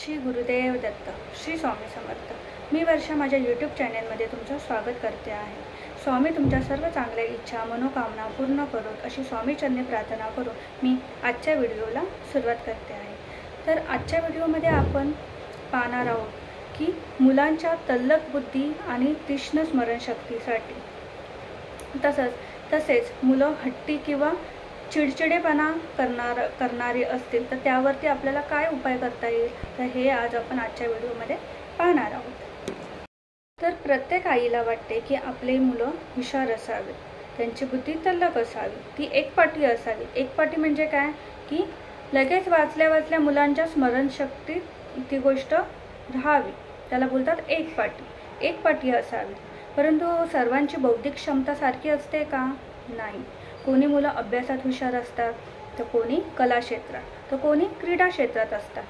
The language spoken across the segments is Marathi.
श्री गुरुदेव दत्त, श्री स्वामी समर्थ। मी वर्षा माझ्या यूट्यूब चॅनलमध्ये तुमचं स्वागत करते आहे। स्वामी तुमच्या सर्व चांगल्या इच्छा मनोकामना पूर्ण करोत अशी स्वामीचरणी प्रार्थना करून मी आजच्या व्हिडिओला सुरुवात करते आहे। तर आजच्या व्हिडिओमध्ये आपण पाहणार आहोत की मुलांच्या तल्लख बुद्धी आणि तीक्ष्ण स्मरणशक्तीसाठी तसेच मुलं हट्टी किंवा चिडचिडेपणा करणारे असतील तर त्यावरती आपल्याला काय उपाय करता येईल, तर हे आज आपण आजच्या व्हिडिओमध्ये पाहणार आहोत। तर प्रत्येक आईला वाटते की आपले मुलं हुशार असावे, त्यांची बुद्धी तल्लख असावी, ती एकपाठी असावी। एकपाठी म्हणजे काय की लगेच वाचल्या मुलांच्या स्मरणशक्तीत ती गोष्ट राहावी, त्याला बोलतात एकपाठी असावी। परंतु सर्वांची बौद्धिक क्षमता सारखी असते का? नाही। कोणी मुलं अभ्यासात हुशार असतात, तर कोणी कला क्षेत्रात, तर कोणी क्रीडा क्षेत्रात असतात।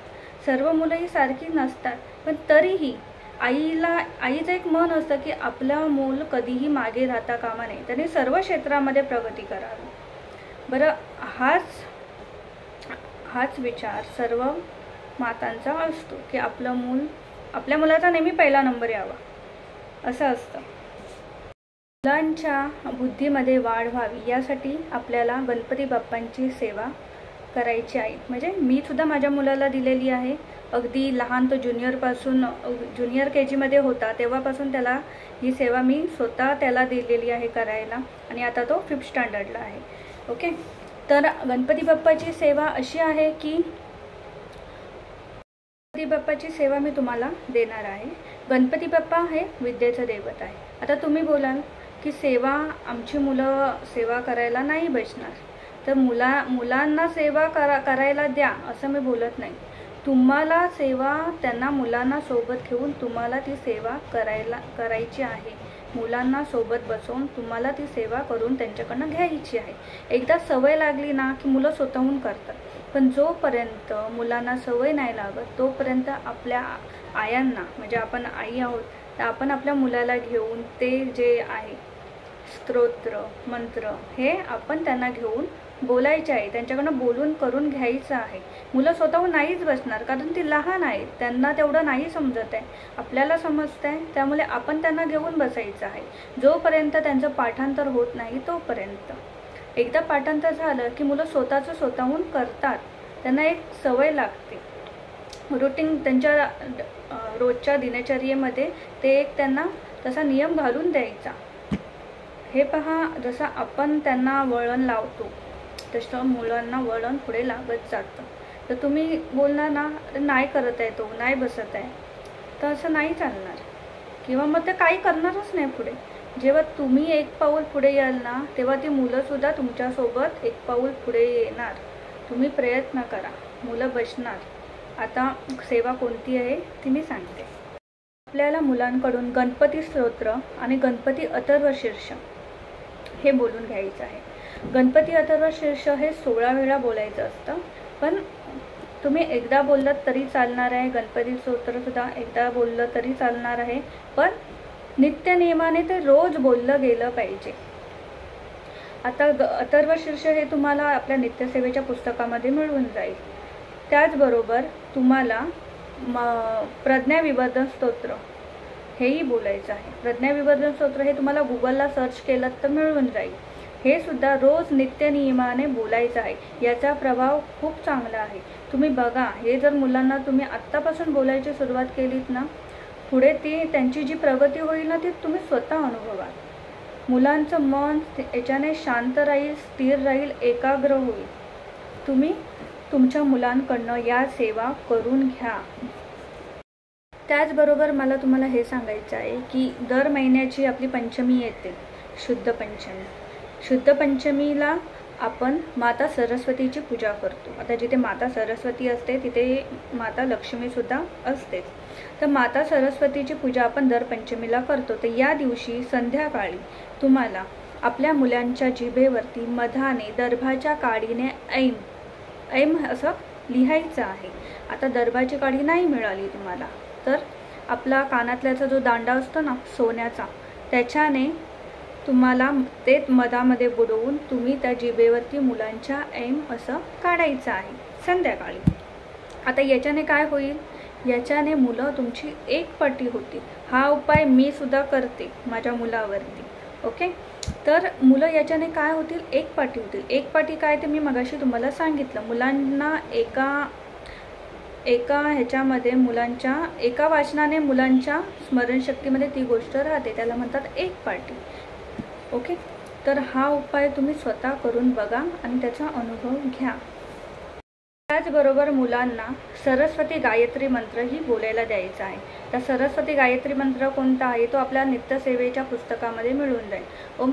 सर्व मुलंही सारखी नसतात, पण तरीही आईचं एक मन असतं की आपलं मूल कधीही मागे राहता कामा नये, त्याने सर्व क्षेत्रामध्ये प्रगती करावी। बरं, हाच विचार सर्व मातांचा असतो की आपल्या मुलाचा नेहमी पहिला नंबर यावा, असं असतं। मुलांच्या बुद्धीमध्ये वाढ व्हावी यासाठी आपल्याला गणपती बाप्पांची सेवा करायची आहे। म्हणजे मी सुद्धा माझ्या मुलाला दिलेली आहे। अगदी लहान तो ज्युनियर KG मध्ये होता तेव्हापासून त्याला ही सेवा मी स्वतः त्याला दिलेली आहे करायला, आणि आता तो 5th स्टँडर्डला आहे। ओके, तर गणपती बाप्पाची सेवा अशी आहे की गणपती बाप्पाची सेवा मी तुम्हाला देणार आहे। गणपती बाप्पा हे विद्येचं दैवत आहे। आता तुम्ही बोलाल की आमची मुलं सेवा करायला नाही बसणार, तर मुलांना सेवा करायला द्या असं मी बोलत नाही। तुम्हाला मुलांना सोबत घेऊन तुम्हाला ती सेवा करायची आहे। मुलांना सोबत बसवून तुम्हाला ती सेवा करून त्यांच्याकडनं घ्यायची आहे। एकदा सवय लागली ना की मुलं स्वतःहून करतात, पण जोपर्यंत मुलांना सवय नाही लागत तोपर्यंत आपल्या आयांना, म्हणजे आपण आई आहोत, तर आपण आपल्या मुलाला घेऊन ते जे आहे स्तोत्र मंत्र हे आपण त्यांना घेऊन बोलायचे आहे, त्यांच्याकडनं बोलून करून घ्यायचं आहे। मुलं स्वतःहून नाहीच बसणार, कारण ती लहान आहेत, त्यांना तेवढं नाही समजत आहे, आपल्याला समजतं आहे। त्यामुळे आपण त्यांना घेऊन बसायचं आहे जोपर्यंत त्यांचं पाठांतर होत नाही तोपर्यंत। एकदा पाठांतर झालं की मुलं स्वतःहून करतात, त्यांना एक सवय लागते, रुटीन त्यांच्या रोजच्या दिनचर्येमध्ये ते एक त्यांना तसा नियम घालून द्यायचा। हे पहा, जसं आपण त्यांना वळण लावतो तसं मुलांना वळण पुढे लागत जातं। तर तुम्ही बोलणार ना, नाही करत आहे तो, नाही बसत आहे, तर असं नाही चालणार, किंवा मग ते काही करणारच नाही पुढे। जेव्हा तुम्ही एक पाऊल पुढे याल ना, तेव्हा ती मुलंसुद्धा तुमच्यासोबत एक पाऊल पुढे येणार। तुम्ही प्रयत्न करा, मुलं बसणार। आता सेवा कोणती आहे ती मी सांगते। आपल्याला मुलांकडून गणपती स्तोत्र आणि गणपती अथर्वशीर्ष हे बोलून घ्यायचं आहे। गणपती अथर्वशीर्ष हे 16 वेळा बोलायचं असतं, पण तुम्ही एकदा बोललात तरी चालणार आहे। गणपती स्तोत्र सुद्धा एकदा बोललं तरी चालणार आहे, पण नित्य नियमाने ते रोज बोललं गेलं पाहिजे। आता अथर्वशीर्ष हे तुम्हाला आपल्या नित्यसेवेच्या पुस्तकामध्ये मिळून जाईल। त्याचबरोबर तुम्हाला प्रज्ञाविवर्धन स्तोत्र हेही बोलायचं आहे। प्रज्ञाविवर्धन स्तोत्र हे तुम्हाला गुगलला सर्च केलं तर मिळून जाईल। हे सुद्धा रोज नित्य नियमाने बोलायचं आहे। याचा प्रभाव खूप चांगला आहे, तुम्ही बघा। हे जर मुलांना तुम्ही आत्तापासून बोलायची सुरुवात केलीत ना, पुढे त्यांची जी प्रगती होईल ना ती तुम्ही स्वतः अनुभवाल। मुलांचं मन याच्याने शांत राहील, स्थिर राहील, एकाग्र होईल। तुम्ही तुमच्या मुलांकडनं या सेवा करून घ्या। त्याचबरोबर मला तुम्हाला हे सांगायचं आहे की दर महिन्याची आपली पंचमी येते, शुद्ध पंचमी। शुद्ध पंचमीला आपण माता सरस्वतीची पूजा करतो। आता जिथे माता सरस्वती असते तिथे माता लक्ष्मीसुद्धा असते, तर माता सरस्वतीची पूजा आपण दर पंचमीला करतो। तर या दिवशी संध्याकाळी तुम्हाला आपल्या मुलांच्या जिभेवरती मधाने दर्भाच्या काडीने ऐम असं लिहायचं आहे। आता दर्भाची काडी नाही मिळाली तुम्हाला, तर आपला कानातल्याचा जो दांडा असतो ना सोन्याचा, त्याच्याने तुम्हाला ते मधामध्ये बुडवून तुम्ही त्या जिभेवरती मुलांच्या ऐम असं काढायचं आहे संध्याकाळी। आता याच्याने काय होईल याच्याने मुलं तुमची एकपाटी होतील. हा उपाय मी सुद्धा करते माझ्या मुलावरती. ओके, तर मुलं याच्याने काय होतील, एकपाटी होतील. एकपाटी काय ते मी मगाशी तुम्हाला सांगितलं. मुलांना एका ह्याच्यामध्ये मुलांच्या एका वाचनाने मुलांच्या स्मरणशक्तीमध्ये ती गोष्ट राहते, त्याला म्हणतात एकपाटी. ओके, तर हा उपाय तुम्ही स्वतः करून बघा आणि त्याचा अनुभव घ्या. त्याचबरोबर मुलांना सरस्वती गायत्री मंत्रही बोलायला द्यायचा आहे. तर सरस्वती गायत्री मंत्र कोणता आहे तो आपल्या नित्यसेवेच्या पुस्तकामध्ये मिळून जाईल. ओम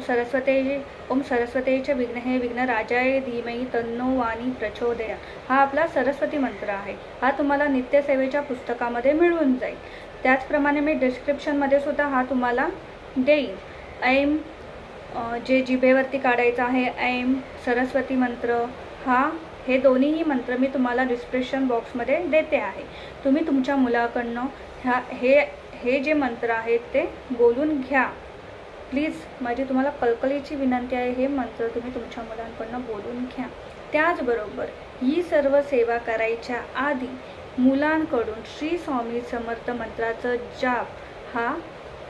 सरस्वतीचे विघ्ने विघ्नराजाय धीमहि तन्नो वाणी प्रचोदयात्, हा आपला सरस्वती मंत्र आहे. हा तुम्हाला नित्यसेवेच्या पुस्तकामध्ये मिळून जाईल. त्याचप्रमाणे मी डिस्क्रिप्शनमध्ये सुद्धा हा तुम्हाला देईन. ऐम जे जिभेवरती काढायचं आहे, ऐम सरस्वती मंत्र, हे दोन्हीही मंत्र मी तुम्हाला डिस्क्रिप्शन बॉक्समध्ये देते आहे. तुम्ही तुमच्या मुलाकडनं हे जे मंत्र आहेत ते बोलून घ्या. प्लीज माझी तुम्हाला कळकळीची विनंती आहे, हे मंत्र तुम्ही तुमच्या मुलांकडनं बोलून घ्या. त्याचबरोबर ही सर्व सेवा करायच्या आधी मुलांकडून श्री स्वामी समर्थ मंत्राचा जाप हा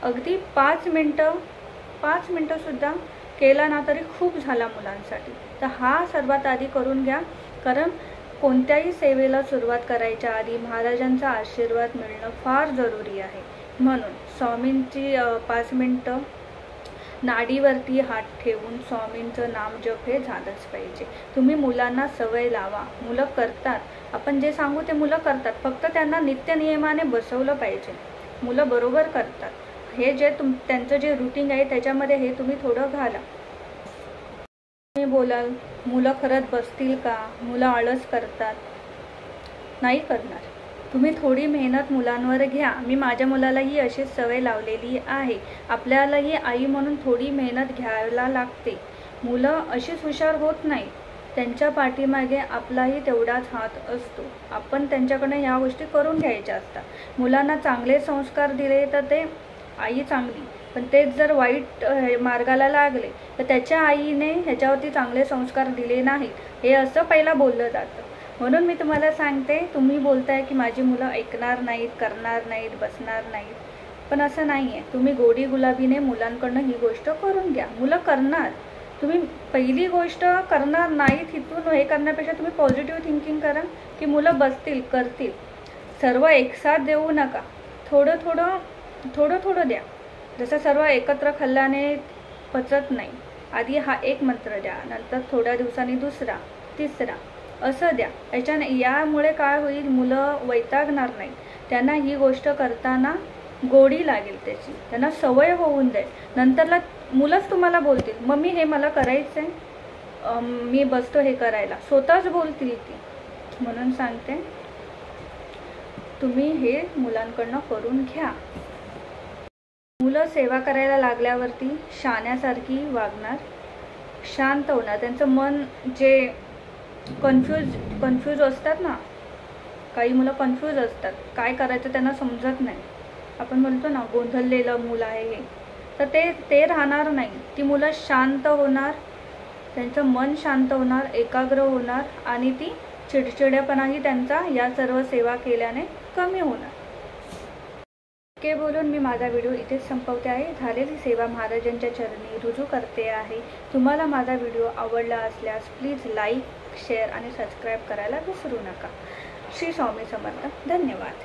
अगदी 5 मिनटं सुद्धा केला ना तरी खूप झाला मुलांसाठी. तर हा सर्वात आधी करून घ्या, कारण कोणत्याही सेवेला सुरुवात करायच्या आधी महाराजांचा आशीर्वाद मिळणं फार जरुरी आहे. म्हणून स्वामींची 5 मिनटं नाडीवरती हात ठेवून स्वामींचं नामजप हे झालंच पाहिजे. तुम्ही मुलांना सवय लावा. मुलं करतात, आपण जे सांगू ते मुलं करतात, फक्त त्यांना नित्यनियमाने बसवलं पाहिजे. मुलं बरोबर करतात. हे जे त्यांचं जे रुटीन आहे त्याच्यामध्ये हे तुम्ही थोडं घाला. तुम्ही बोलाल मुलं खरंच बसतील का, मुलं आळस करतात, नाही करणार. तुम्ही थोडी मेहनत मुलांवर घ्या. मी माझ्या मुलालाही अशीच सवय लावलेली आहे. आपल्यालाही आई म्हणून थोडी मेहनत घ्यायला लागते. मुलं अशीच हुशार होत नाही, त्यांच्या पाठीमागे आपलाही तेवढाच हात असतो. आपण त्यांच्याकडे ह्या गोष्टी करून घ्यायच्या असतात. मुलांना चांगले संस्कार दिले तर ते आई चांगली, पण तेच जर वाईट मार्गाला लागले तर त्याच्या आईने ह्याच्यावरती चांगले संस्कार दिले नाहीत, हे असं पहिला बोललं जातं. म्हणून मी तुम्हाला सांगते, तुम्ही बोलताय की माझी मुलं ऐकणार नाहीत, करणार नाहीत, बसणार नाहीत, पण असं नाही आहे. तुम्ही गोडी गुलाबीने मुलांकडनं ही गोष्ट करून घ्या. मुलं करणार. तुम्ही पहिली गोष्ट करणार नाहीत इथून हे करण्यापेक्षा तुम्ही पॉझिटिव्ह थिंकिंग करा की मुलं बसतील, करतील. सर्व एकसाथ देऊ नका, थोडं थोडं द्या. जसं सर्व एकत्र खाल्ल्याने पचत नाही. आधी हा एक मंत्र द्या, नंतर थोड्या दिवसांनी दुसरा, तिसरा, असं द्या. यामुळे काय होईल, मुलं वैतागणार नाही. त्यांना ही गोष्ट करताना गोडी लागेल, त्याची त्यांना सवय होऊन जाईल. नंतरला मुलंच तुम्हाला बोलतील, मम्मी हे मला करायचं आहे, मी बसतो हे करायला, स्वतःच बोलतील ती. म्हणून सांगते, तुम्ही हे मुलांकडनं करून घ्या. मुलं सेवा करायला लागल्यावरती शाण्यासारखी वागणार, शांत होणार. त्यांचं मन जे कन्फ्यूज असतात ना, काही मुलं कन्फ्यूज असतात, काय करायचं त्यांना समजत नाही. आपण म्हणतो ना गोंधळलेलं मूल आहे हे, तर ते राहणार नाही. ती मुलं शांत होणार, त्यांचं मन शांत होणार, एकाग्र होणार आणि ती चिडचिडेपणाही त्यांचा या सर्व सेवा केल्याने कमी होणार. के बोलून मी माझा व्हिडिओ इथेच संपवते आहे. झालेली सेवा महाराजांच्या चरणी रुजू करते आहे. तुम्हाला माझा व्हिडिओ आवडला असल्यास प्लीज लाईक, शेअर आणि सबस्क्राईब करायला विसरू नका. श्री स्वामी समर्थ. धन्यवाद.